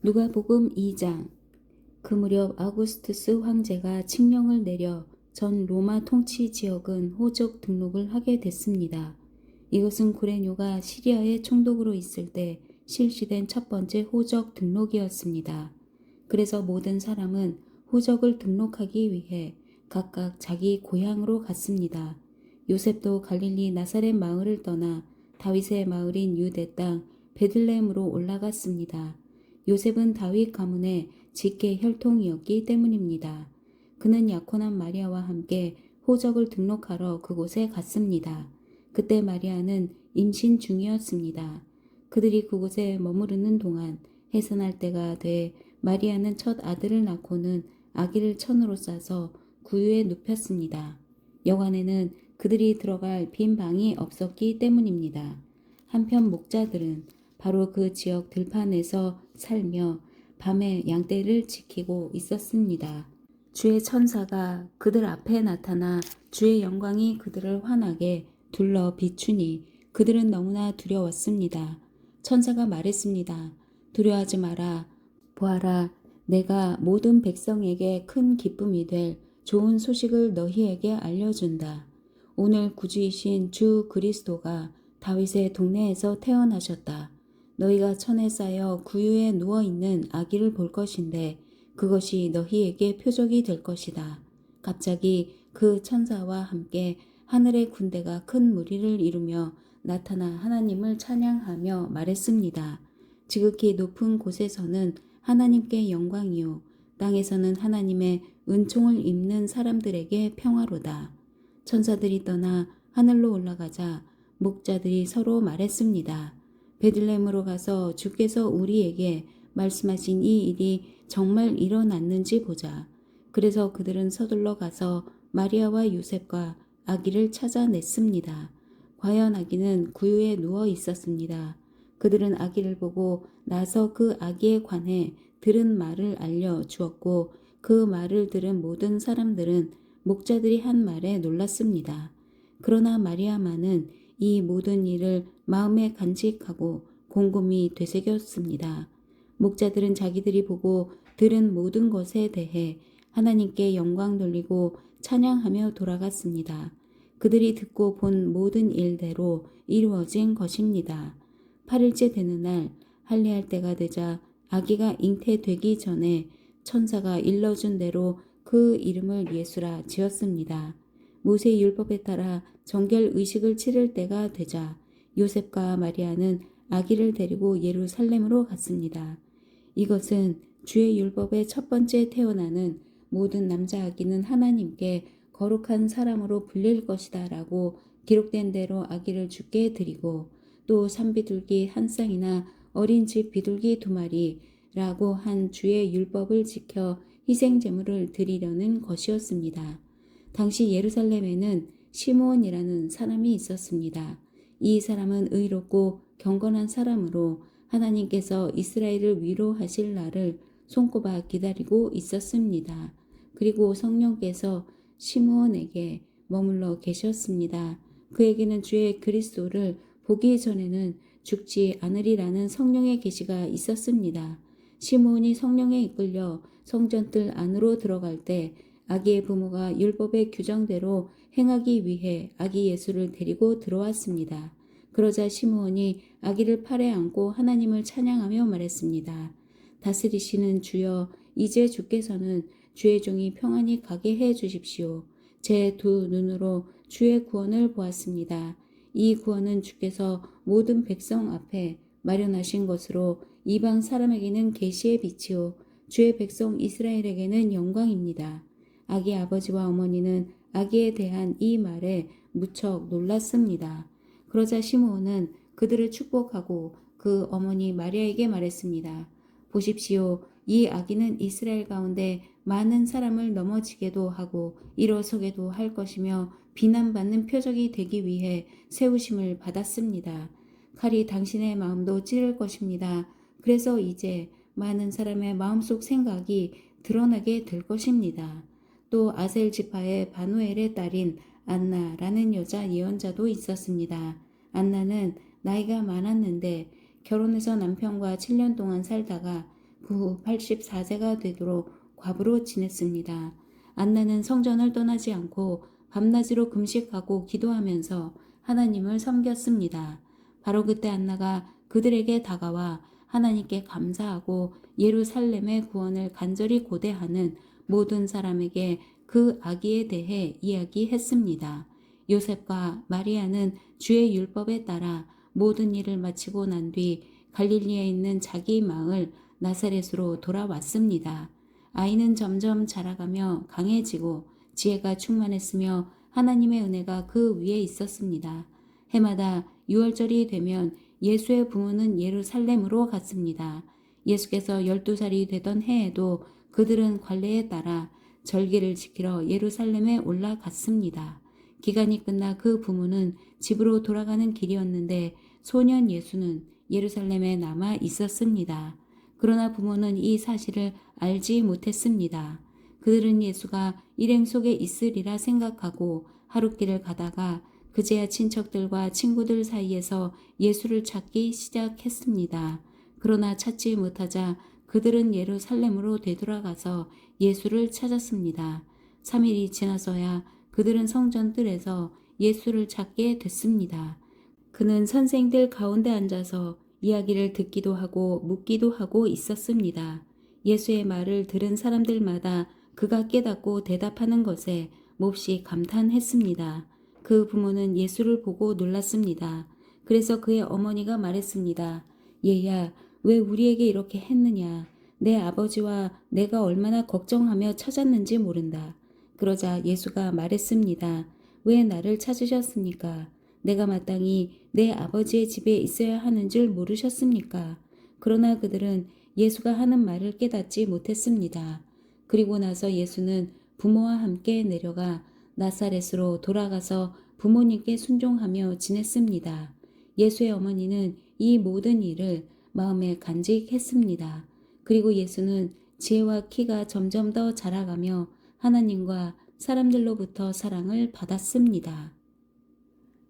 누가복음 2장. 그 무렵 아우구스투스 황제가 칙령을 내려 전 로마 통치 지역은 호적 등록을 하게 됐습니다. 이것은 구레뇨가 시리아의 총독으로 있을 때 실시된 첫 번째 호적 등록이었습니다. 그래서 모든 사람은 호적을 등록하기 위해 각각 자기 고향으로 갔습니다. 요셉도 갈릴리 나사렛 마을을 떠나 다윗의 마을인 유대 땅 베들레헴으로 올라갔습니다. 요셉은 다윗 가문의 직계 혈통이었기 때문입니다. 그는 약혼한 마리아와 함께 호적을 등록하러 그곳에 갔습니다. 그때 마리아는 임신 중이었습니다. 그들이 그곳에 머무르는 동안 해산할 때가 돼 마리아는 첫 아들을 낳고는 아기를 천으로 싸서 구유에 눕혔습니다. 여관에는 그들이 들어갈 빈 방이 없었기 때문입니다. 한편 목자들은 바로 그 지역 들판에서 살며 밤에 양떼를 지키고 있었습니다. 주의 천사가 그들 앞에 나타나 주의 영광이 그들을 환하게 둘러 비추니 그들은 너무나 두려웠습니다. 천사가 말했습니다. 두려워하지 마라. 보아라, 내가 모든 백성에게 큰 기쁨이 될 좋은 소식을 너희에게 알려준다. 오늘 구주이신 주 그리스도가 다윗의 동네에서 태어나셨다. 너희가 천에 쌓여 구유에 누워있는 아기를 볼 것인데 그것이 너희에게 표적이 될 것이다. 갑자기 그 천사와 함께 하늘의 군대가 큰 무리를 이루며 나타나 하나님을 찬양하며 말했습니다. 지극히 높은 곳에서는 하나님께 영광이요 땅에서는 하나님의 은총을 입는 사람들에게 평화로다. 천사들이 떠나 하늘로 올라가자 목자들이 서로 말했습니다. 베들레헴으로 가서 주께서 우리에게 말씀하신 이 일이 정말 일어났는지 보자. 그래서 그들은 서둘러 가서 마리아와 요셉과 아기를 찾아냈습니다. 과연 아기는 구유에 누워 있었습니다. 그들은 아기를 보고 나서 그 아기에 관해 들은 말을 알려주었고 그 말을 들은 모든 사람들은 목자들이 한 말에 놀랐습니다. 그러나 마리아만은 이 모든 일을 마음에 간직하고 곰곰이 되새겼습니다. 목자들은 자기들이 보고 들은 모든 것에 대해 하나님께 영광 돌리고 찬양하며 돌아갔습니다. 그들이 듣고 본 모든 일대로 이루어진 것입니다. 8일째 되는 날 할례할 때가 되자 아기가 잉태되기 전에 천사가 일러준 대로 그 이름을 예수라 지었습니다. 모세 율법에 따라 정결 의식을 치를 때가 되자 요셉과 마리아는 아기를 데리고 예루살렘으로 갔습니다. 이것은 주의 율법의 첫 번째 태어나는 모든 남자 아기는 하나님께 거룩한 사람으로 불릴 것이다 라고 기록된 대로 아기를 주께 드리고 또 산비둘기 한 쌍이나 어린 집 비둘기 2마리라고 한 주의 율법을 지켜 희생제물을 드리려는 것이었습니다. 당시 예루살렘에는 시므온이라는 사람이 있었습니다. 이 사람은 의롭고 경건한 사람으로 하나님께서 이스라엘을 위로하실 날을 손꼽아 기다리고 있었습니다. 그리고 성령께서 시므온에게 머물러 계셨습니다. 그에게는 주의 그리스도를 보기 전에는 죽지 않으리라는 성령의 계시가 있었습니다. 시므온이 성령에 이끌려 성전뜰 안으로 들어갈 때 아기의 부모가 율법의 규정대로 행하기 위해 아기 예수를 데리고 들어왔습니다. 그러자 시므온이 아기를 팔에 안고 하나님을 찬양하며 말했습니다. 다스리시는 주여, 이제 주께서는 주의 종이 평안히 가게 해 주십시오. 제 두 눈으로 주의 구원을 보았습니다. 이 구원은 주께서 모든 백성 앞에 마련하신 것으로 이방 사람에게는 계시의 빛이요 주의 백성 이스라엘에게는 영광입니다. 아기 아버지와 어머니는 아기에 대한 이 말에 무척 놀랐습니다. 그러자 시므온은 그들을 축복하고 그 어머니 마리아에게 말했습니다. 보십시오. 이 아기는 이스라엘 가운데 많은 사람을 넘어지게도 하고 일어서게도 할 것이며 비난받는 표적이 되기 위해 세우심을 받았습니다. 칼이 당신의 마음도 찌를 것입니다. 그래서 이제 많은 사람의 마음속 생각이 드러나게 될 것입니다. 또 아셀 지파의 바누엘의 딸인 안나라는 여자 예언자도 있었습니다. 안나는 나이가 많았는데 결혼해서 남편과 7년 동안 살다가 그 후 84세가 되도록 과부로 지냈습니다. 안나는 성전을 떠나지 않고 밤낮으로 금식하고 기도하면서 하나님을 섬겼습니다. 바로 그때 안나가 그들에게 다가와 하나님께 감사하고 예루살렘의 구원을 간절히 고대하는 모든 사람에게 그 아기에 대해 이야기했습니다. 요셉과 마리아는 주의 율법에 따라 모든 일을 마치고 난 뒤 갈릴리에 있는 자기 마을 나사렛으로 돌아왔습니다. 아이는 점점 자라가며 강해지고 지혜가 충만했으며 하나님의 은혜가 그 위에 있었습니다. 해마다 6월절이 되면 예수의 부모는 예루살렘으로 갔습니다. 예수께서 12살이 되던 해에도 그들은 관례에 따라 절기를 지키러 예루살렘에 올라갔습니다. 기간이 끝나 그 부모는 집으로 돌아가는 길이었는데 소년 예수는 예루살렘에 남아 있었습니다. 그러나 부모는 이 사실을 알지 못했습니다. 그들은 예수가 일행 속에 있으리라 생각하고 하룻길을 가다가 그제야 친척들과 친구들 사이에서 예수를 찾기 시작했습니다. 그러나 찾지 못하자 그들은 예루살렘으로 되돌아가서 예수를 찾았습니다. 3일이 지나서야 그들은 성전 뜰에서 예수를 찾게 됐습니다. 그는 선생들 가운데 앉아서 이야기를 듣기도 하고 묻기도 하고 있었습니다. 예수의 말을 들은 사람들마다 그가 깨닫고 대답하는 것에 몹시 감탄했습니다. 그 부모는 예수를 보고 놀랐습니다. 그래서 그의 어머니가 말했습니다. 얘야, 왜 우리에게 이렇게 했느냐? 내 아버지와 내가 얼마나 걱정하며 찾았는지 모른다. 그러자 예수가 말했습니다. 왜 나를 찾으셨습니까? 내가 마땅히 내 아버지의 집에 있어야 하는 줄 모르셨습니까? 그러나 그들은 예수가 하는 말을 깨닫지 못했습니다. 그리고 나서 예수는 부모와 함께 내려가 나사렛으로 돌아가서 부모님께 순종하며 지냈습니다. 예수의 어머니는 이 모든 일을 마음에 간직했습니다. 그리고 예수는 지혜와 키가 점점 더 자라가며 하나님과 사람들로부터 사랑을 받았습니다.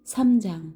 3장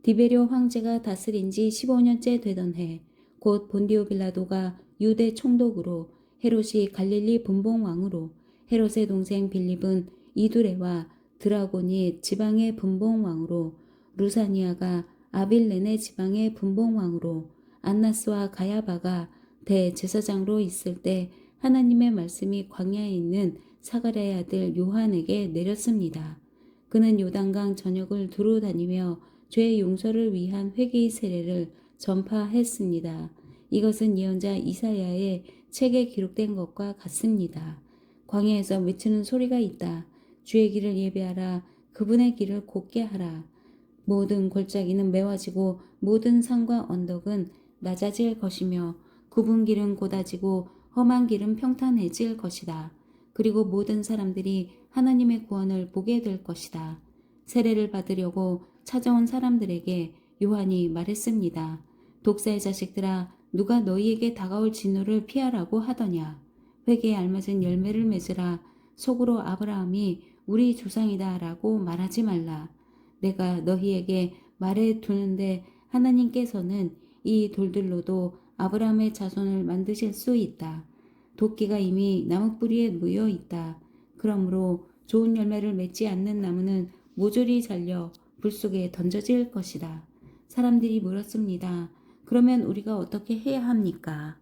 디베료 황제가 다스린 지 15년째 되던 해, 곧 본디오 빌라도가 유대 총독으로, 헤롯이 갈릴리 분봉왕으로, 헤롯의 동생 빌립은 이두레와 드라곤이 지방의 분봉왕으로, 루사니아가 아빌레네 지방의 분봉왕으로, 안나스와 가야바가 대제사장으로 있을 때 하나님의 말씀이 광야에 있는 사가랴의 아들 요한에게 내렸습니다. 그는 요단강 전역을 두루 다니며 죄의 용서를 위한 회개의 세례를 전파했습니다. 이것은 예언자 이사야의 책에 기록된 것과 같습니다. 광야에서 외치는 소리가 있다. 주의 길을 예배하라. 그분의 길을 곧게 하라. 모든 골짜기는 메워지고 모든 산과 언덕은 낮아질 것이며 굽은 길은 곧아지고 험한 길은 평탄해질 것이다. 그리고 모든 사람들이 하나님의 구원을 보게 될 것이다. 세례를 받으려고 찾아온 사람들에게 요한이 말했습니다. 독사의 자식들아, 누가 너희에게 다가올 진노를 피하라고 하더냐. 회개에 알맞은 열매를 맺으라. 속으로 아브라함이 우리 조상이다 라고 말하지 말라. 내가 너희에게 말해 두는데 하나님께서는 이 돌들로도 아브라함의 자손을 만드실 수 있다. 도끼가 이미 나무뿌리에 놓여 있다. 그러므로 좋은 열매를 맺지 않는 나무는 모조리 잘려 불 속에 던져질 것이다. 사람들이 물었습니다. 그러면 우리가 어떻게 해야 합니까?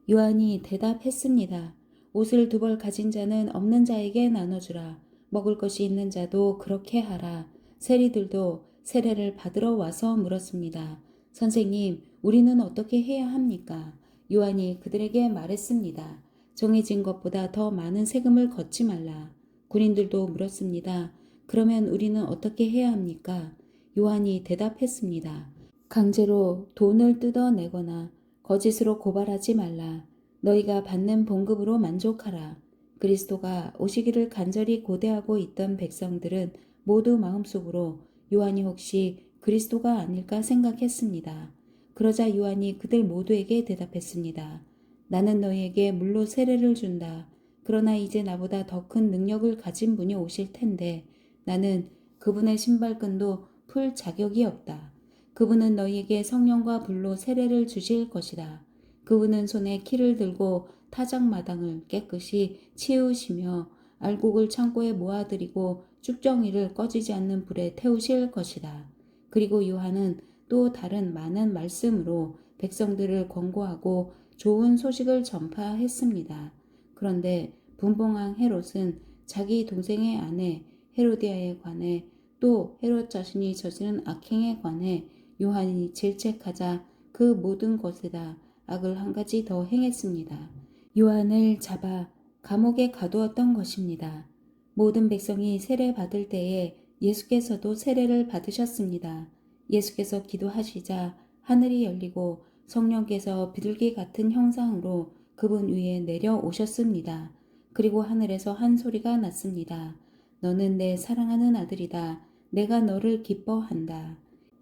요한이 대답했습니다. 옷을 2벌 가진 자는 없는 자에게 나눠주라. 먹을 것이 있는 자도 그렇게 하라. 세리들도 세례를 받으러 와서 물었습니다. 선생님, 우리는 어떻게 해야 합니까? 요한이 그들에게 말했습니다. 정해진 것보다 더 많은 세금을 걷지 말라. 군인들도 물었습니다. 그러면 우리는 어떻게 해야 합니까? 요한이 대답했습니다. 강제로 돈을 뜯어내거나 거짓으로 고발하지 말라. 너희가 받는 봉급으로 만족하라. 그리스도가 오시기를 간절히 고대하고 있던 백성들은 모두 마음속으로 요한이 혹시 그리스도가 아닐까 생각했습니다. 그러자 요한이 그들 모두에게 대답했습니다. 나는 너희에게 물로 세례를 준다. 그러나 이제 나보다 더 큰 능력을 가진 분이 오실 텐데 나는 그분의 신발끈도 풀 자격이 없다. 그분은 너희에게 성령과 불로 세례를 주실 것이다. 그분은 손에 키를 들고 타작마당을 깨끗이 치우시며 알곡을 창고에 모아들이고 쭉정이를 꺼지지 않는 불에 태우실 것이다. 그리고 요한은 또 다른 많은 말씀으로 백성들을 권고하고 좋은 소식을 전파했습니다. 그런데 분봉왕 헤롯은 자기 동생의 아내 헤로디아에 관해 또 헤롯 자신이 저지른 악행에 관해 요한이 질책하자 그 모든 것에다 악을 한 가지 더 행했습니다. 요한을 잡아 감옥에 가두었던 것입니다. 모든 백성이 세례 받을 때에 예수께서도 세례를 받으셨습니다. 예수께서 기도하시자 하늘이 열리고 성령께서 비둘기 같은 형상으로 그분 위에 내려오셨습니다. 그리고 하늘에서 한 소리가 났습니다. 너는 내 사랑하는 아들이다. 내가 너를 기뻐한다.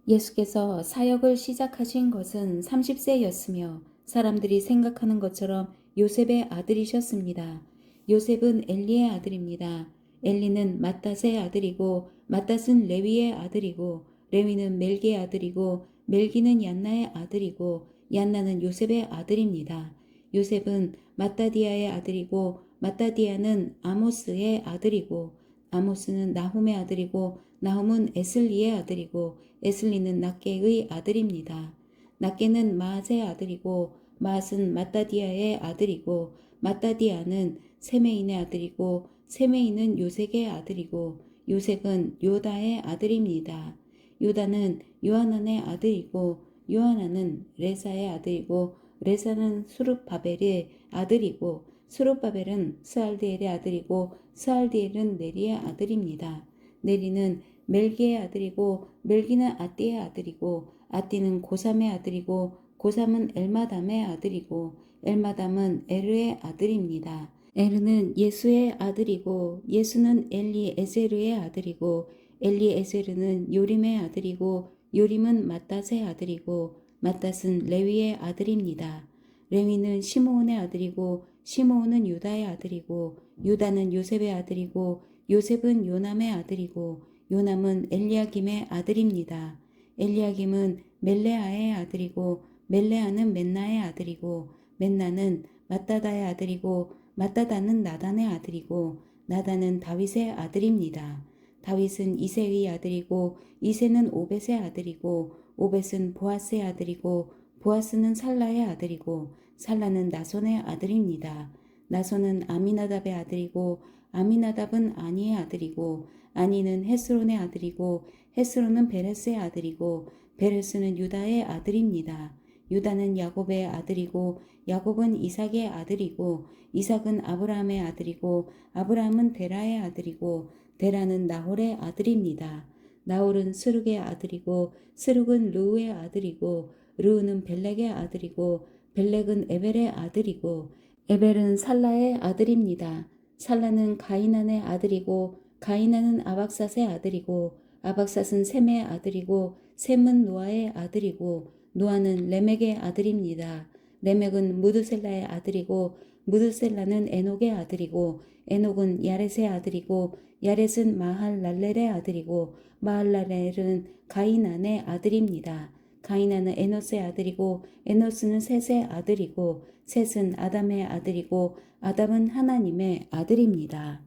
예수께서 사역을 시작하신 것은 30세였으며 사람들이 생각하는 것처럼 요셉의 아들이셨습니다. 요셉은 엘리의 아들입니다. 엘리는 맏닷의 아들이고 맏닷은 레위의 아들이고 레위는 멜기의 아들이고 멜기는 얀나의 아들이고 얀나는 요셉의 아들입니다. 요셉은 맏다디아의 아들이고 맏다디아는 아모스의 아들이고 아모스는 나훔의 아들이고 나훔은 에슬리의 아들이고 에슬리는 낫게의 아들입니다. 낫게는 마앗의 아들이고 마앗은 맏다디아의 아들이고 맏다디아는 세메인의 아들이고 세메인은 요색의 아들이고 요색은 요다의 아들입니다. 요다는 요하난의 아들이고 요하난은 레사의 아들이고 레사는 수룹바벨의 아들이고 수룹바벨은 스알디엘의 아들이고 스알디엘은 네리의 아들입니다. 네리는 멜기의 아들이고 멜기는 아띠의 아들이고 아띠는 고삼의 아들이고 고삼은 엘마담의 아들이고 엘마담은 에르의 아들입니다. 에르는 예수의 아들이고 예수는 엘리에세르의 아들이고 엘리에세르는 요림의 아들이고 요림은 맏닷의 아들이고 맏닷은 레위의 아들입니다. 레위는 시므온의 아들이고 시므온은 유다의 아들이고 유다는 요셉의 아들이고 요셉은 요남의 아들이고 요남은 엘리야김의 아들입니다. 엘리야김은 멜레아의 아들이고 멜레아는 맨나의 아들이고 맨나는 맏다다의 아들이고 맏다다는 나단의 아들이고 나단은 다윗의 아들입니다. 다윗은 이새의 아들이고 이새는 오벳의 아들이고 오벳은 보아스의 아들이고 보아스는 살라의 아들이고 살라는 나손의 아들입니다. 나손은 아미나답의 아들이고 아미나답은 아니의 아들이고 아니는 헤스론의 아들이고 헤스론은 베레스의 아들이고 베레스는 유다의 아들입니다. 유다는 야곱의 아들이고 야곱은 이삭의 아들이고 이삭은 아브라함의 아들이고 아브라함은 데라의 아들이고 데라는 나홀의 아들입니다. 나홀은 스룩의 아들이고 스룩은 르우의 아들이고 르우는 벨렉의 아들이고 벨렉은 에벨의 아들이고 에벨은 살라의 아들입니다. 살라는 가이난의 아들이고 가이난은 아박삿의 아들이고 아박삿은 셈의 아들이고 셈은 노아의 아들이고 노아는 레멕의 아들입니다. 레멕은 무드셀라의 아들이고 무드셀라는 에녹의 아들이고 에녹은 야렛의 아들이고 야렛은 마할랄렐의 아들이고 마할랄렐은 가이난의 아들입니다. 가이난은 에노스의 아들이고 에노스는 셋의 아들이고 셋은 아담의 아들이고 아담은 하나님의 아들입니다.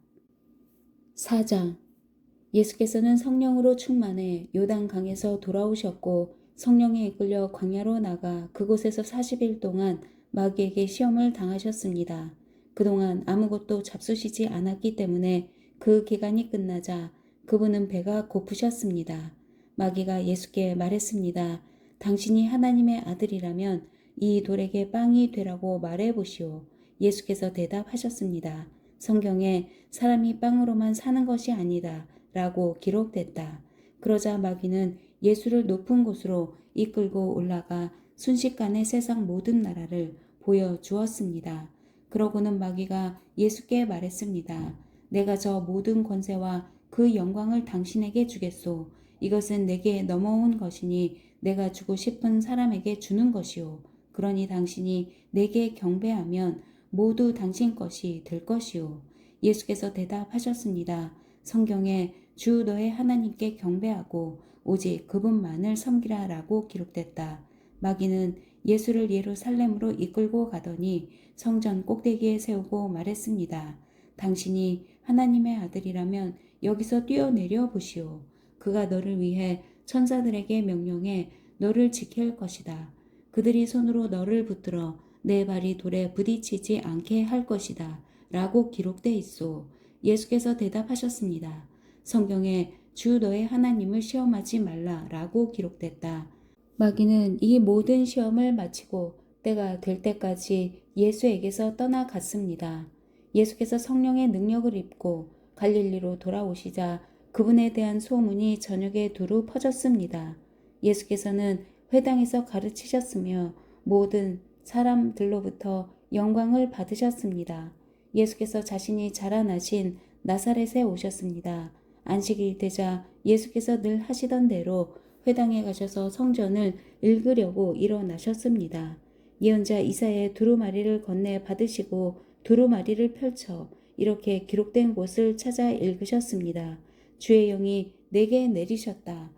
4장 예수께서는 성령으로 충만해 요단강에서 돌아오셨고 성령에 이끌려 광야로 나가 그곳에서 40일 동안 마귀에게 시험을 당하셨습니다. 그동안 아무것도 잡수시지 않았기 때문에 그 기간이 끝나자 그분은 배가 고프셨습니다. 마귀가 예수께 말했습니다. 당신이 하나님의 아들이라면 이 돌에게 빵이 되라고 말해보시오. 예수께서 대답하셨습니다. 성경에 사람이 빵으로만 사는 것이 아니다 라고 기록됐다. 그러자 마귀는 예수를 높은 곳으로 이끌고 올라가 순식간에 세상 모든 나라를 보여주었습니다. 그러고는 마귀가 예수께 말했습니다. 내가 저 모든 권세와 그 영광을 당신에게 주겠소. 이것은 내게 넘어온 것이니 내가 주고 싶은 사람에게 주는 것이오. 그러니 당신이 내게 경배하면 모두 당신 것이 될 것이오. 예수께서 대답하셨습니다. 성경에 주 너의 하나님께 경배하고 오직 그분만을 섬기라 라고 기록됐다. 마귀는 예수를 예루살렘으로 이끌고 가더니 성전 꼭대기에 세우고 말했습니다. 당신이 하나님의 아들이라면 여기서 뛰어내려 보시오. 그가 너를 위해 천사들에게 명령해 너를 지킬 것이다. 그들이 손으로 너를 붙들어 내 발이 돌에 부딪히지 않게 할 것이다. 라고 기록돼 있소. 예수께서 대답하셨습니다. 성경에 주 너의 하나님을 시험하지 말라 라고 기록됐다. 마귀는 이 모든 시험을 마치고 때가 될 때까지 예수에게서 떠나갔습니다. 예수께서 성령의 능력을 입고 갈릴리로 돌아오시자 그분에 대한 소문이 전역에 두루 퍼졌습니다. 예수께서는 회당에서 가르치셨으며 모든 사람들로부터 영광을 받으셨습니다. 예수께서 자신이 자라나신 나사렛에 오셨습니다. 안식일이 되자 예수께서 늘 하시던 대로 회당에 가셔서 성전을 읽으려고 일어나셨습니다. 예언자 이사야의 두루마리를 건네 받으시고 두루마리를 펼쳐 이렇게 기록된 곳을 찾아 읽으셨습니다. 주의 영이 내게 내리셨다.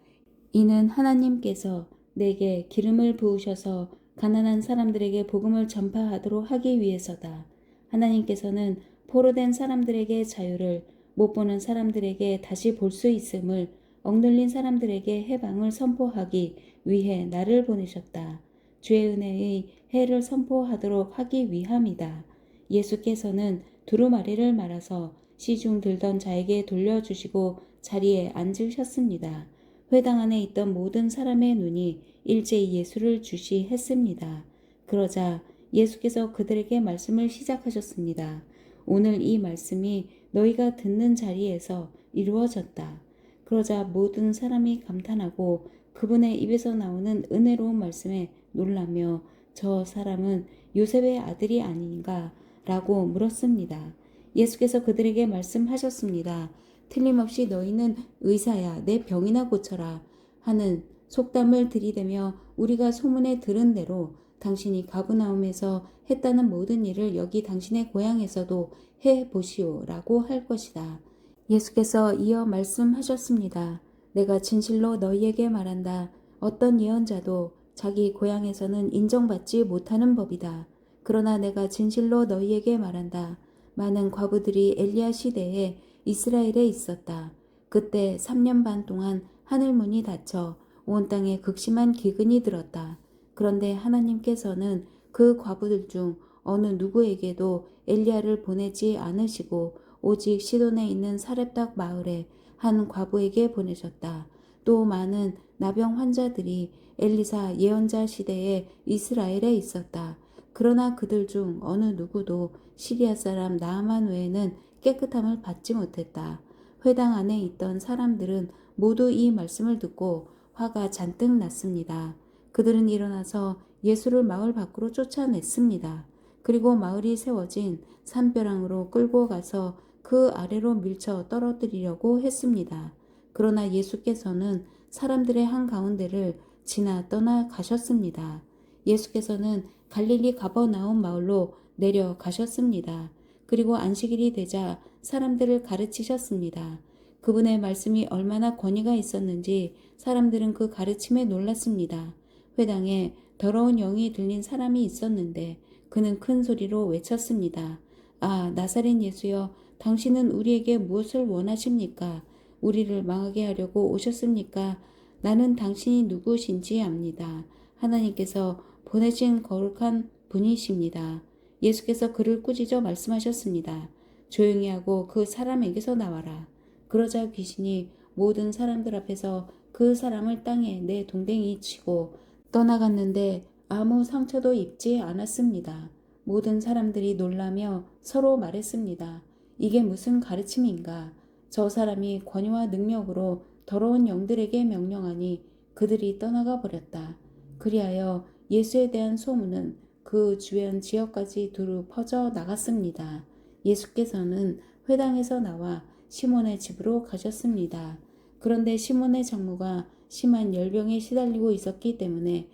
이는 하나님께서 내게 기름을 부으셔서 가난한 사람들에게 복음을 전파하도록 하기 위해서다. 하나님께서는 포로된 사람들에게 자유를, 못 보는 사람들에게 다시 볼 수 있음을, 억눌린 사람들에게 해방을 선포하기 위해 나를 보내셨다. 주의 은혜의 해를 선포하도록 하기 위함이다. 예수께서는 두루마리를 말아서 시중 들던 자에게 돌려주시고 자리에 앉으셨습니다. 회당 안에 있던 모든 사람의 눈이 일제히 예수를 주시했습니다. 그러자 예수께서 그들에게 말씀을 시작하셨습니다. 오늘 이 말씀이 너희가 듣는 자리에서 이루어졌다. 그러자 모든 사람이 감탄하고 그분의 입에서 나오는 은혜로운 말씀에 놀라며 저 사람은 요셉의 아들이 아닌가? 라고 물었습니다. 예수께서 그들에게 말씀하셨습니다. 틀림없이 너희는 의사야 내 병이나 고쳐라 하는 속담을 들이대며 우리가 소문에 들은 대로 당신이 가브나움에서 했다는 모든 일을 여기 당신의 고향에서도 해보시오 라고 할 것이다. 예수께서 이어 말씀하셨습니다. 내가 진실로 너희에게 말한다. 어떤 예언자도 자기 고향에서는 인정받지 못하는 법이다. 그러나 내가 진실로 너희에게 말한다. 많은 과부들이 엘리야 시대에 이스라엘에 있었다. 그때 3년 반 동안 하늘문이 닫혀 온 땅에 극심한 기근이 들었다. 그런데 하나님께서는 그 과부들 중 어느 누구에게도 엘리야를 보내지 않으시고 오직 시돈에 있는 사렙닥 마을에 한 과부에게 보내셨다. 또 많은 나병 환자들이 엘리사 예언자 시대에 이스라엘에 있었다. 그러나 그들 중 어느 누구도 시리아 사람 나아만 외에는 깨끗함을 받지 못했다. 회당 안에 있던 사람들은 모두 이 말씀을 듣고 화가 잔뜩 났습니다. 그들은 일어나서 예수를 마을 밖으로 쫓아냈습니다. 그리고 마을이 세워진 산벼랑으로 끌고 가서 그 아래로 밀쳐 떨어뜨리려고 했습니다. 그러나 예수께서는 사람들의 한가운데를 지나 떠나가셨습니다. 예수께서는 갈릴리 가버나움 마을로 내려가셨습니다. 그리고 안식일이 되자 사람들을 가르치셨습니다. 그분의 말씀이 얼마나 권위가 있었는지 사람들은 그 가르침에 놀랐습니다. 회당에 더러운 영이 들린 사람이 있었는데 그는 큰 소리로 외쳤습니다. 아, 나사렛 예수여, 당신은 우리에게 무엇을 원하십니까? 우리를 망하게 하려고 오셨습니까? 나는 당신이 누구신지 압니다. 하나님께서 보내신 거룩한 분이십니다. 예수께서 그를 꾸짖어 말씀하셨습니다. 조용히 하고 그 사람에게서 나와라. 그러자 귀신이 모든 사람들 앞에서 그 사람을 땅에 내 동댕이 치고 떠나갔는데 아무 상처도 입지 않았습니다. 모든 사람들이 놀라며 서로 말했습니다. 이게 무슨 가르침인가? 저 사람이 권위와 능력으로 더러운 영들에게 명령하니 그들이 떠나가 버렸다. 그리하여 예수에 대한 소문은 그 주변 지역까지 두루 퍼져 나갔습니다. 예수께서는 회당에서 나와 시몬의 집으로 가셨습니다. 그런데 시몬의 장모가 심한 열병에 시달리고 있었기 때문에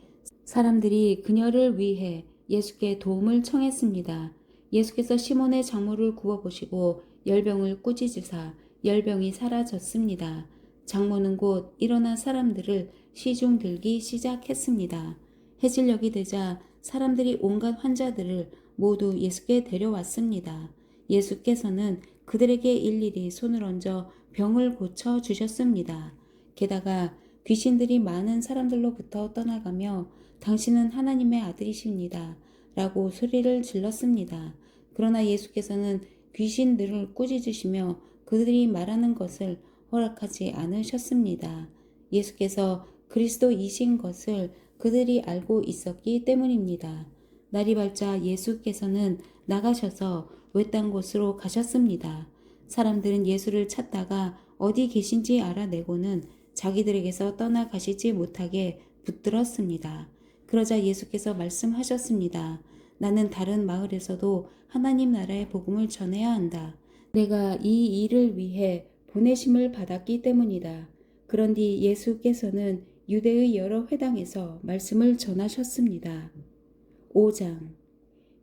사람들이 그녀를 위해 예수께 도움을 청했습니다. 예수께서 시몬의 장모를 구워보시고 열병을 꾸짖으사 열병이 사라졌습니다. 장모는 곧 일어나 사람들을 시중 들기 시작했습니다. 해질녘이 되자 사람들이 온갖 환자들을 모두 예수께 데려왔습니다. 예수께서는 그들에게 일일이 손을 얹어 병을 고쳐 주셨습니다. 게다가 귀신들이 많은 사람들로부터 떠나가며 당신은 하나님의 아들이십니다. 라고 소리를 질렀습니다. 그러나 예수께서는 귀신들을 꾸짖으시며 그들이 말하는 것을 허락하지 않으셨습니다. 예수께서 그리스도이신 것을 그들이 알고 있었기 때문입니다. 날이 밝자 예수께서는 나가셔서 외딴 곳으로 가셨습니다. 사람들은 예수를 찾다가 어디 계신지 알아내고는 자기들에게서 떠나가시지 못하게 붙들었습니다. 그러자 예수께서 말씀하셨습니다. 나는 다른 마을에서도 하나님 나라의 복음을 전해야 한다. 내가 이 일을 위해 보내심을 받았기 때문이다. 그런 뒤 예수께서는 유대의 여러 회당에서 말씀을 전하셨습니다. 5장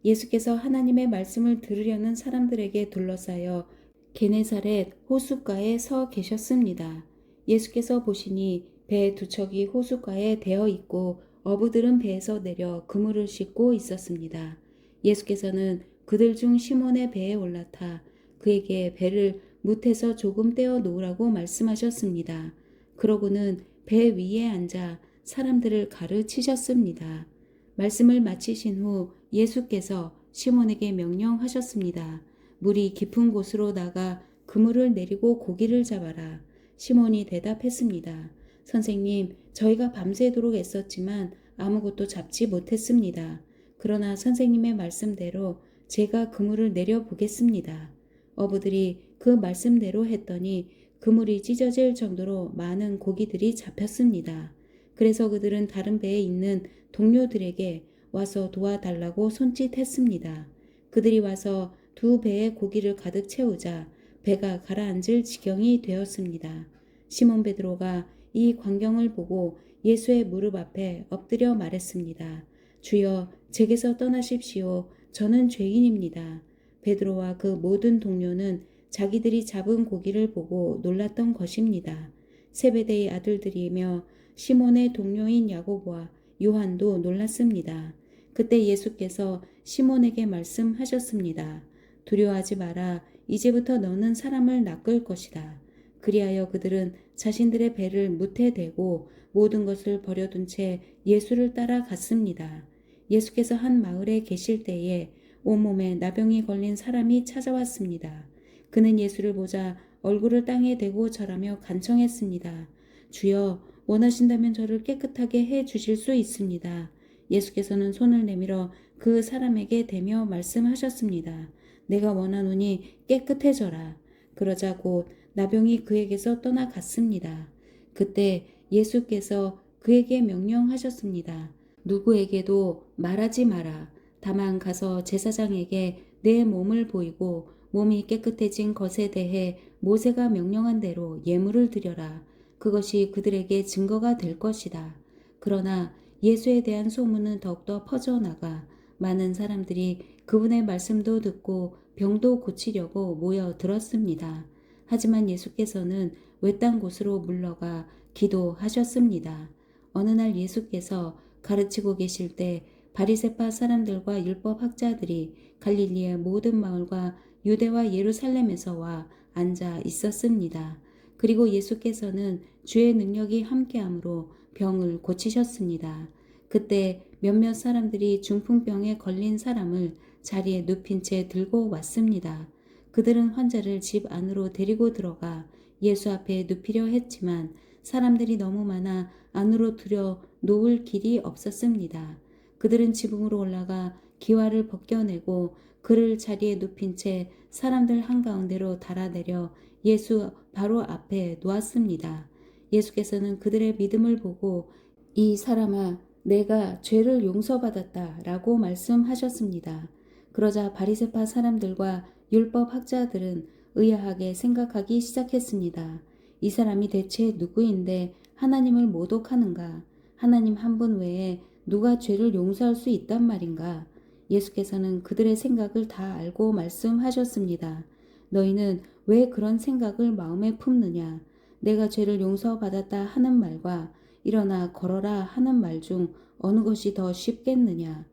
예수께서 하나님의 말씀을 들으려는 사람들에게 둘러싸여 게네사렛 호숫가에 서 계셨습니다. 예수께서 보시니 배 두 척이 호숫가에 대어 있고 어부들은 배에서 내려 그물을 싣고 있었습니다. 예수께서는 그들 중 시몬의 배에 올라타 그에게 배를 뭇에서 조금 떼어 놓으라고 말씀하셨습니다. 그러고는 배 위에 앉아 사람들을 가르치셨습니다. 말씀을 마치신 후 예수께서 시몬에게 명령하셨습니다. 물이 깊은 곳으로 나가 그물을 내리고 고기를 잡아라. 시몬이 대답했습니다. 선생님, 저희가 밤새도록 애썼지만 아무것도 잡지 못했습니다. 그러나 선생님의 말씀대로 제가 그물을 내려보겠습니다. 어부들이 그 말씀대로 했더니 그물이 찢어질 정도로 많은 고기들이 잡혔습니다. 그래서 그들은 다른 배에 있는 동료들에게 와서 도와달라고 손짓했습니다. 그들이 와서 두 배의 고기를 가득 채우자 배가 가라앉을 지경이 되었습니다. 시몬 베드로가 이 광경을 보고 예수의 무릎 앞에 엎드려 말했습니다. 주여, 제게서 떠나십시오. 저는 죄인입니다. 베드로와 그 모든 동료는 자기들이 잡은 고기를 보고 놀랐던 것입니다. 세베대의 아들들이며 시몬의 동료인 야고보와 요한도 놀랐습니다. 그때 예수께서 시몬에게 말씀하셨습니다. 두려워하지 마라. 이제부터 너는 사람을 낚을 것이다. 그리하여 그들은 자신들의 배를 뭇에 대고 모든 것을 버려둔 채 예수를 따라갔습니다. 예수께서 한 마을에 계실 때에 온몸에 나병이 걸린 사람이 찾아왔습니다. 그는 예수를 보자 얼굴을 땅에 대고 절하며 간청했습니다. 주여, 원하신다면 저를 깨끗하게 해 주실 수 있습니다. 예수께서는 손을 내밀어 그 사람에게 대며 말씀하셨습니다. 내가 원하노니 깨끗해져라. 그러자 곧 나병이 그에게서 떠나갔습니다. 그때 예수께서 그에게 명령하셨습니다. 누구에게도 말하지 마라. 다만 가서 제사장에게 내 몸을 보이고 몸이 깨끗해진 것에 대해 모세가 명령한 대로 예물을 드려라. 그것이 그들에게 증거가 될 것이다. 그러나 예수에 대한 소문은 더욱더 퍼져나가 많은 사람들이 그분의 말씀도 듣고 병도 고치려고 모여 들었습니다. 하지만 예수께서는 외딴 곳으로 물러가 기도하셨습니다. 어느 날 예수께서 가르치고 계실 때 바리새파 사람들과 율법 학자들이 갈릴리의 모든 마을과 유대와 예루살렘에서 와 앉아 있었습니다. 그리고 예수께서는 주의 능력이 함께함으로 병을 고치셨습니다. 그때 몇몇 사람들이 중풍병에 걸린 사람을 자리에 눕힌 채 들고 왔습니다. 그들은 환자를 집 안으로 데리고 들어가 예수 앞에 눕히려 했지만 사람들이 너무 많아 안으로 들여 놓을 길이 없었습니다. 그들은 지붕으로 올라가 기와를 벗겨내고 그를 자리에 눕힌 채 사람들 한가운데로 달아내려 예수 바로 앞에 놓았습니다. 예수께서는 그들의 믿음을 보고 이 사람아, 내가 죄를 용서받았다 라고 말씀하셨습니다. 그러자 바리새파 사람들과 율법 학자들은 의아하게 생각하기 시작했습니다. 이 사람이 대체 누구인데 하나님을 모독하는가? 하나님 한 분 외에 누가 죄를 용서할 수 있단 말인가? 예수께서는 그들의 생각을 다 알고 말씀하셨습니다. 너희는 왜 그런 생각을 마음에 품느냐? 내가 죄를 용서받았다 하는 말과 일어나 걸어라 하는 말 중 어느 것이 더 쉽겠느냐?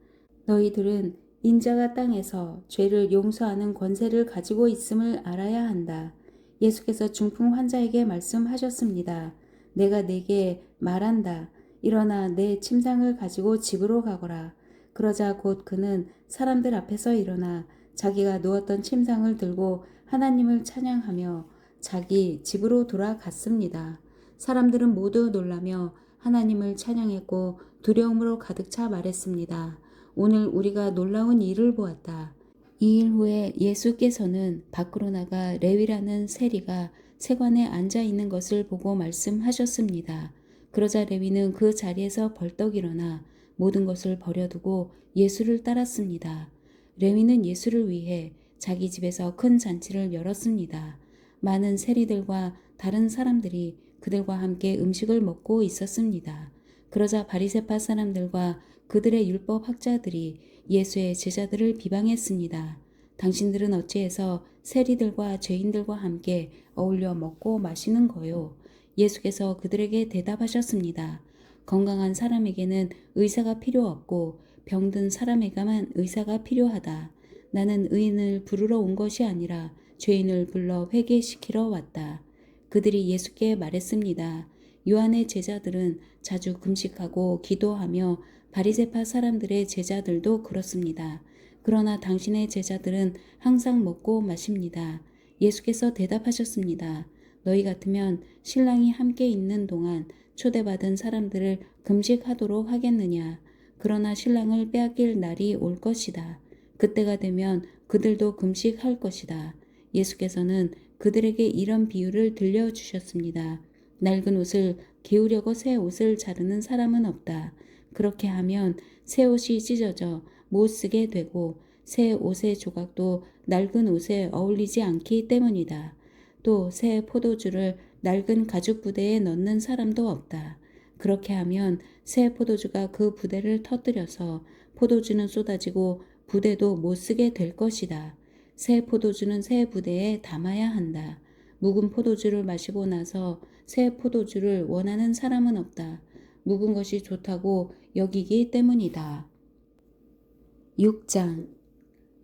너희들은 인자가 땅에서 죄를 용서하는 권세를 가지고 있음을 알아야 한다. 예수께서 중풍 환자에게 말씀하셨습니다. 내가 네게 말한다. 일어나 내 침상을 가지고 집으로 가거라. 그러자 곧 그는 사람들 앞에서 일어나 자기가 누웠던 침상을 들고 하나님을 찬양하며 자기 집으로 돌아갔습니다. 사람들은 모두 놀라며 하나님을 찬양했고 두려움으로 가득 차 말했습니다. 오늘 우리가 놀라운 일을 보았다. 이 일 후에 예수께서는 밖으로 나가 레위라는 세리가 세관에 앉아 있는 것을 보고 말씀하셨습니다. 그러자 레위는 그 자리에서 벌떡 일어나 모든 것을 버려두고 예수를 따랐습니다. 레위는 예수를 위해 자기 집에서 큰 잔치를 열었습니다. 많은 세리들과 다른 사람들이 그들과 함께 음식을 먹고 있었습니다. 그러자 바리새파 사람들과 그들의 율법 학자들이 예수의 제자들을 비방했습니다. 당신들은 어찌해서 세리들과 죄인들과 함께 어울려 먹고 마시는 거요? 예수께서 그들에게 대답하셨습니다. 건강한 사람에게는 의사가 필요 없고 병든 사람에게만 의사가 필요하다. 나는 의인을 부르러 온 것이 아니라 죄인을 불러 회개시키러 왔다. 그들이 예수께 말했습니다. 요한의 제자들은 자주 금식하고 기도하며 바리새파 사람들의 제자들도 그렇습니다. 그러나 당신의 제자들은 항상 먹고 마십니다. 예수께서 대답하셨습니다. 너희 같으면 신랑이 함께 있는 동안 초대받은 사람들을 금식하도록 하겠느냐. 그러나 신랑을 빼앗길 날이 올 것이다. 그때가 되면 그들도 금식할 것이다. 예수께서는 그들에게 이런 비유를 들려주셨습니다. 낡은 옷을 개우려고 새 옷을 자르는 사람은 없다. 그렇게 하면 새 옷이 찢어져 못 쓰게 되고 새 옷의 조각도 낡은 옷에 어울리지 않기 때문이다. 또 새 포도주를 낡은 가죽 부대에 넣는 사람도 없다. 그렇게 하면 새 포도주가 그 부대를 터뜨려서 포도주는 쏟아지고 부대도 못 쓰게 될 것이다. 새 포도주는 새 부대에 담아야 한다. 묵은 포도주를 마시고 나서 새 포도주를 원하는 사람은 없다. 묵은 것이 좋다고 여기기 때문이다. 6장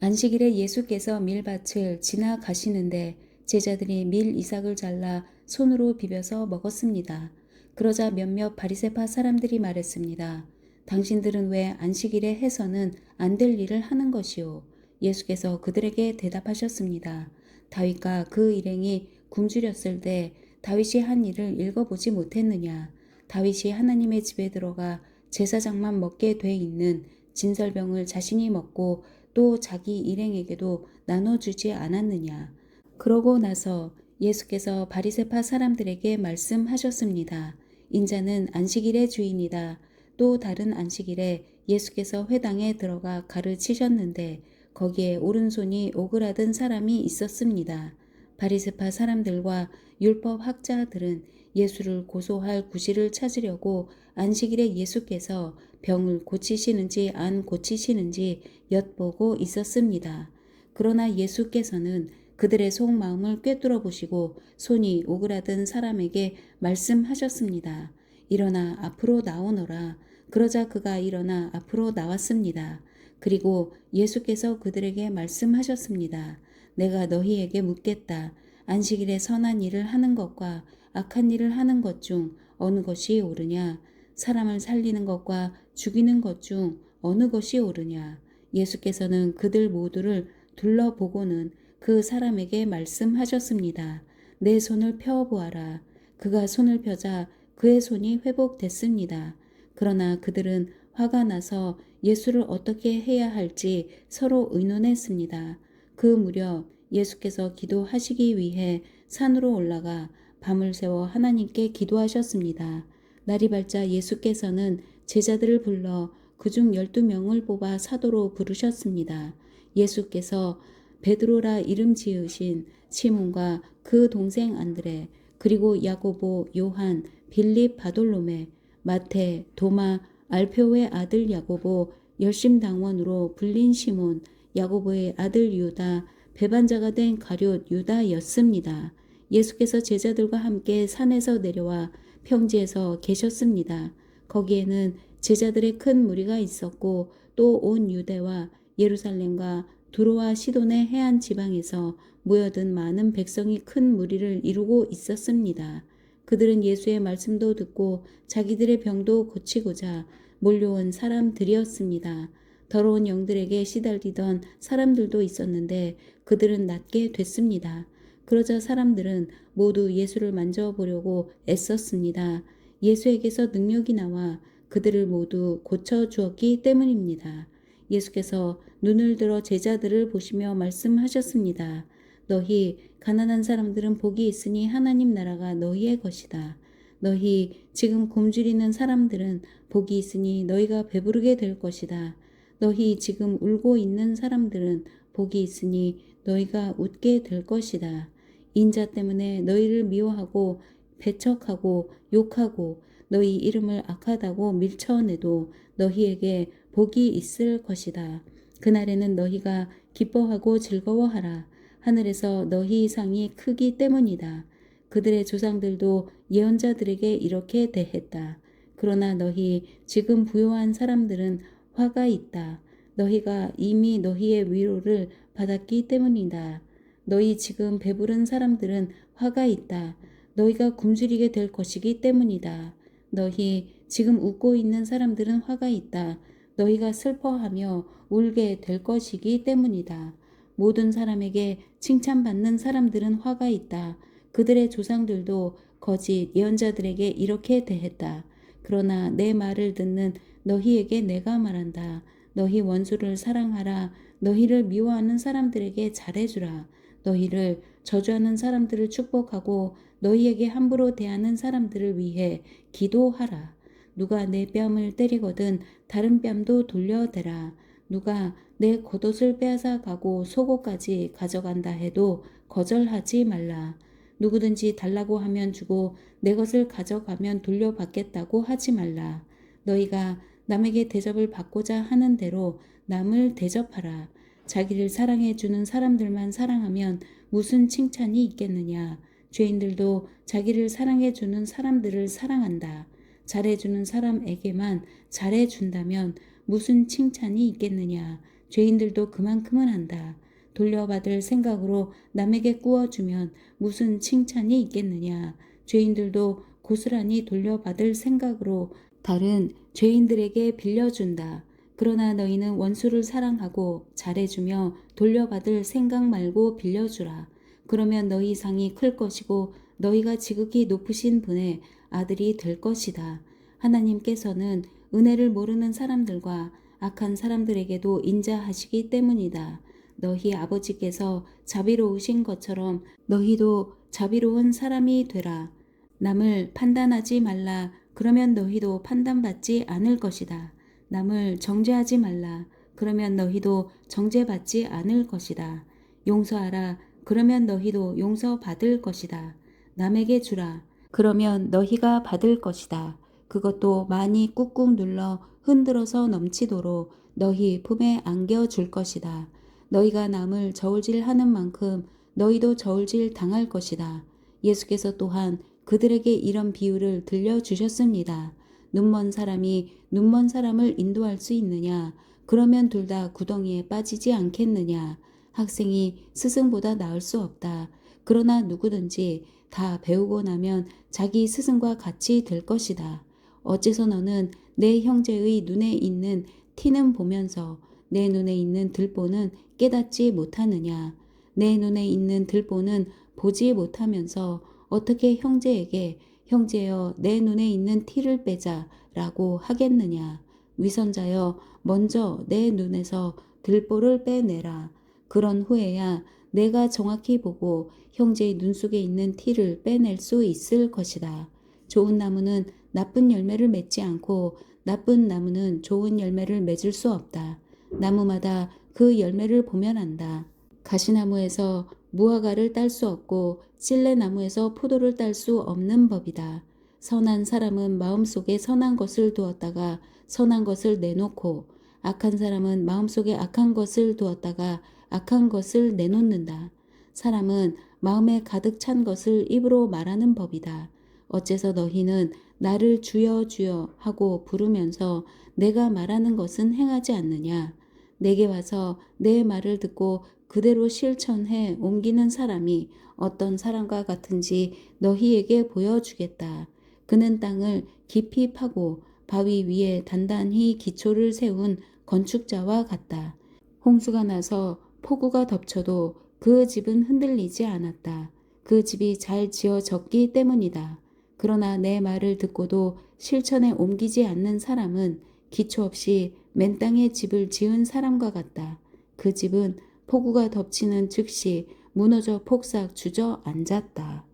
안식일에 예수께서 밀밭을 지나가시는데 제자들이 밀 이삭을 잘라 손으로 비벼서 먹었습니다. 그러자 몇몇 바리새파 사람들이 말했습니다. 당신들은 왜 안식일에 해서는 안 될 일을 하는 것이오? 예수께서 그들에게 대답하셨습니다. 다윗과 그 일행이 굶주렸을 때 다윗이 한 일을 읽어보지 못했느냐? 다윗이 하나님의 집에 들어가 제사장만 먹게 돼 있는 진설병을 자신이 먹고 또 자기 일행에게도 나눠주지 않았느냐? 그러고 나서 예수께서 바리새파 사람들에게 말씀하셨습니다. 인자는 안식일의 주인이다. 또 다른 안식일에 예수께서 회당에 들어가 가르치셨는데 거기에 오른손이 오그라든 사람이 있었습니다. 바리새파 사람들과 율법 학자들은 예수를 고소할 구실을 찾으려고 안식일에 예수께서 병을 고치시는지 안 고치시는지 엿보고 있었습니다. 그러나 예수께서는 그들의 속마음을 꿰뚫어 보시고 손이 오그라든 사람에게 말씀하셨습니다. 일어나 앞으로 나오너라. 그러자 그가 일어나 앞으로 나왔습니다. 그리고 예수께서 그들에게 말씀하셨습니다. 내가 너희에게 묻겠다. 안식일에 선한 일을 하는 것과 악한 일을 하는 것 중 어느 것이 옳으냐? 사람을 살리는 것과 죽이는 것 중 어느 것이 옳으냐? 예수께서는 그들 모두를 둘러보고는 그 사람에게 말씀하셨습니다. 내 손을 펴보아라. 그가 손을 펴자 그의 손이 회복됐습니다. 그러나 그들은 화가 나서 예수를 어떻게 해야 할지 서로 의논했습니다. 그 무렵 예수께서 기도하시기 위해 산으로 올라가 밤을 새워 하나님께 기도하셨습니다. 날이 밝자 예수께서는 제자들을 불러 그중 12명을 뽑아 사도로 부르셨습니다. 예수께서 베드로라 이름 지으신 시몬과 그 동생 안드레, 그리고 야고보, 요한, 빌립, 바돌로메, 마태, 도마, 알페오의 아들 야고보, 열심당원으로 불린 시몬, 야고보의 아들 유다, 배반자가 된 가룟 유다였습니다. 예수께서 제자들과 함께 산에서 내려와 평지에서 계셨습니다. 거기에는 제자들의 큰 무리가 있었고 또 온 유대와 예루살렘과 두로와 시돈의 해안 지방에서 모여든 많은 백성이 큰 무리를 이루고 있었습니다. 그들은 예수의 말씀도 듣고 자기들의 병도 고치고자 몰려온 사람들이었습니다. 더러운 영들에게 시달리던 사람들도 있었는데 그들은 낫게 됐습니다. 그러자 사람들은 모두 예수를 만져보려고 애썼습니다. 예수에게서 능력이 나와 그들을 모두 고쳐주었기 때문입니다. 예수께서 눈을 들어 제자들을 보시며 말씀하셨습니다. 너희 가난한 사람들은 복이 있으니 하나님 나라가 너희의 것이다. 너희 지금 굶주리는 사람들은 복이 있으니 너희가 배부르게 될 것이다. 너희 지금 울고 있는 사람들은 복이 있으니 너희가 웃게 될 것이다. 인자 때문에 너희를 미워하고 배척하고 욕하고 너희 이름을 악하다고 밀쳐내도 너희에게 복이 있을 것이다. 그날에는 너희가 기뻐하고 즐거워하라. 하늘에서 너희 상이 크기 때문이다. 그들의 조상들도 예언자들에게 이렇게 대했다. 그러나 너희 지금 부요한 사람들은 화가 있다. 너희가 이미 너희의 위로를 받았기 때문이다. 너희 지금 배부른 사람들은 화가 있다. 너희가 굶주리게 될 것이기 때문이다. 너희 지금 웃고 있는 사람들은 화가 있다. 너희가 슬퍼하며 울게 될 것이기 때문이다. 모든 사람에게 칭찬받는 사람들은 화가 있다. 그들의 조상들도 거짓 예언자들에게 이렇게 대했다. 그러나 내 말을 듣는 너희에게 내가 말한다. 너희 원수를 사랑하라. 너희를 미워하는 사람들에게 잘해주라. 너희를 저주하는 사람들을 축복하고 너희에게 함부로 대하는 사람들을 위해 기도하라. 누가 내 뺨을 때리거든 다른 뺨도 돌려대라. 누가 내 겉옷을 빼앗아 가고 속옷까지 가져간다 해도 거절하지 말라. 누구든지 달라고 하면 주고 내 것을 가져가면 돌려받겠다고 하지 말라. 너희가 남에게 대접을 받고자 하는 대로 남을 대접하라. 자기를 사랑해 주는 사람들만 사랑하면 무슨 칭찬이 있겠느냐. 죄인들도 자기를 사랑해 주는 사람들을 사랑한다. 잘해 주는 사람에게만 잘해 준다면 무슨 칭찬이 있겠느냐. 죄인들도 그만큼은 한다. 돌려받을 생각으로 남에게 꾸어주면 무슨 칭찬이 있겠느냐. 죄인들도 고스란히 돌려받을 생각으로 다른 죄인들에게 빌려준다. 그러나 너희는 원수를 사랑하고 잘해주며 돌려받을 생각 말고 빌려주라. 그러면 너희 상이 클 것이고 너희가 지극히 높으신 분의 아들이 될 것이다. 하나님께서는 은혜를 모르는 사람들과 악한 사람들에게도 인자하시기 때문이다. 너희 아버지께서 자비로우신 것처럼 너희도 자비로운 사람이 되라. 남을 판단하지 말라. 그러면 너희도 판단받지 않을 것이다. 남을 정죄하지 말라. 그러면 너희도 정죄받지 않을 것이다. 용서하라. 그러면 너희도 용서받을 것이다. 남에게 주라. 그러면 너희가 받을 것이다. 그것도 많이 꾹꾹 눌러 흔들어서 넘치도록 너희 품에 안겨줄 것이다. 너희가 남을 저울질하는 만큼 너희도 저울질 당할 것이다. 예수께서 또한 그들에게 이런 비유를 들려주셨습니다. 눈먼 사람이 눈먼 사람을 인도할 수 있느냐? 그러면 둘 다 구덩이에 빠지지 않겠느냐? 학생이 스승보다 나을 수 없다. 그러나 누구든지 다 배우고 나면 자기 스승과 같이 될 것이다. 어째서 너는 내 형제의 눈에 있는 티는 보면서 내 눈에 있는 들보는 깨닫지 못하느냐? 내 눈에 있는 들보는 보지 못하면서 어떻게 형제에게 형제여 내 눈에 있는 티를 빼자 라고 하겠느냐? 위선자여 먼저 내 눈에서 들보를 빼내라. 그런 후에야 내가 정확히 보고 형제의 눈 속에 있는 티를 빼낼 수 있을 것이다. 좋은 나무는 나쁜 열매를 맺지 않고 나쁜 나무는 좋은 열매를 맺을 수 없다. 나무마다 그 열매를 보면 안다. 가시나무에서 무화과를 딸 수 없고 찔레나무에서 포도를 딸 수 없는 법이다. 선한 사람은 마음속에 선한 것을 두었다가 선한 것을 내놓고 악한 사람은 마음속에 악한 것을 두었다가 악한 것을 내놓는다. 사람은 마음에 가득 찬 것을 입으로 말하는 법이다. 어째서 너희는 나를 주여 주여 하고 부르면서 내가 말하는 것은 행하지 않느냐? 내게 와서 내 말을 듣고 그대로 실천해 옮기는 사람이 어떤 사람과 같은지 너희에게 보여주겠다. 그는 땅을 깊이 파고 바위 위에 단단히 기초를 세운 건축자와 같다. 홍수가 나서 폭우가 덮쳐도 그 집은 흔들리지 않았다. 그 집이 잘 지어졌기 때문이다. 그러나 내 말을 듣고도 실천에 옮기지 않는 사람은 기초 없이 맨 땅에 집을 지은 사람과 같다. 그 집은 폭우가 덮치는 즉시 무너져 폭삭 주저앉았다.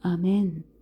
아멘.